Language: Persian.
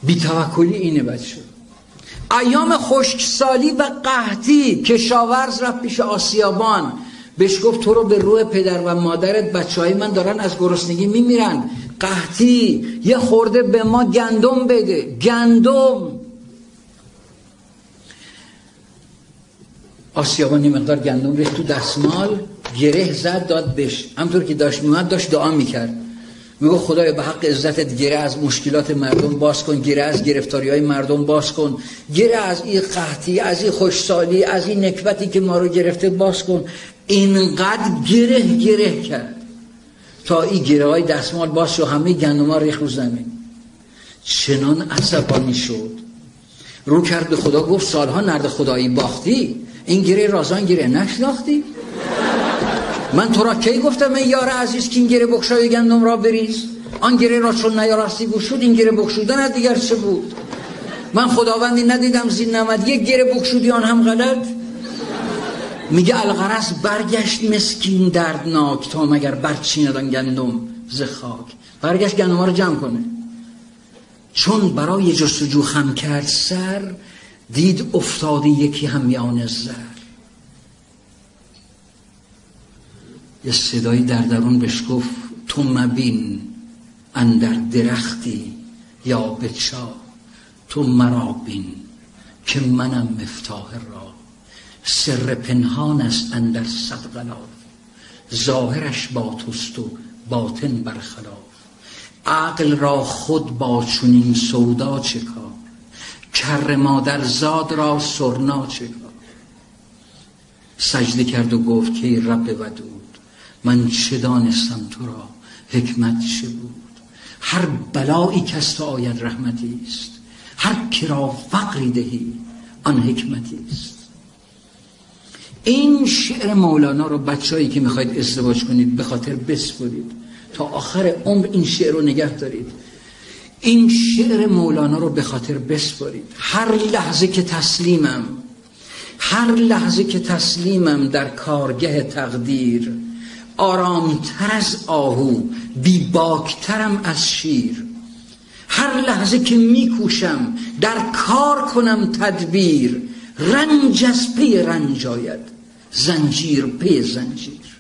بی‌توکلی اینه بچه. ایام خشکسالی و قحطی کشاورز رفت پیش آسیابان، بهش گفت تو رو به روح پدر و مادرت بچهای من دارن از گرسنگی میمیرن، قحطی، یه خورده به ما گندم بده. گندم. آسیابان یه مقدار گندم ریخت تو دستمال، گره زد داد بهش. همطور که داشت میومد داشت دعا میکرد، میگو خدایا به حق عزتت گره از مشکلات مردم باز کن، گره از گرفتاری های مردم باز کن، گره از این قحطی، از این خوشسالی، از این نکبتی که ما رو گرفته باز کن. اینقدر گره کرد تا این گره های دستمال باز شد، همه گندم ها ریخت رو زمین. چنان عصبانی شد، رو کرد به خدا، گفت سالها نرد خدایی باختی، این گره رازان گره نشناختی؟ من تو را کی گفتم ای یار عزیز که این گره بخشای گندم را بریز؟ آن گره را چون نیارستی گشود، این گره بخشودن دیگر چه بود؟ من خداوندی ندیدم زین نمد یک گره بخشودی آن هم غلط. میگه الغرض برگشت مسکین دردناک تا مگر برچیندن گندم ز خاک. برگشت گندم ها رو جمع کنه. چون برای جستجو خم کرد سر، دید افتاده یکی هم میان زر. یه صدایی در درون بهش گفت تو مبین اندر درختی یا بچا، تو مرا بین که منم مفتاح راه. سر پنهان است اندر صد غلاف، ظاهرش با توست و باطن برخلاف. عقل را خود با چنین سودا چه کار، کر مادر زاد را سرنا چه کار. سجده کرد و گفت که ای رب ودود، من چه دانستم تو را حکمت چه بود. هر بلایی که از تو آید رحمتی است، هر که را فقری دهی آن حکمتی است. این شعر مولانا رو بچه‌ای که میخواید ازدواج کنید به خاطر بسپرید، تا آخر عمر این شعر رو نگه دارید. این شعر مولانا رو به خاطر بسپرید. هر لحظه که تسلیمم در کارگه تقدیر، آرامتر از آهو بی باکترم از شیر. هر لحظه که میکوشم در کار کنم تدبیر، رنج از پی رنج آید، زنجیر پی زنجیر.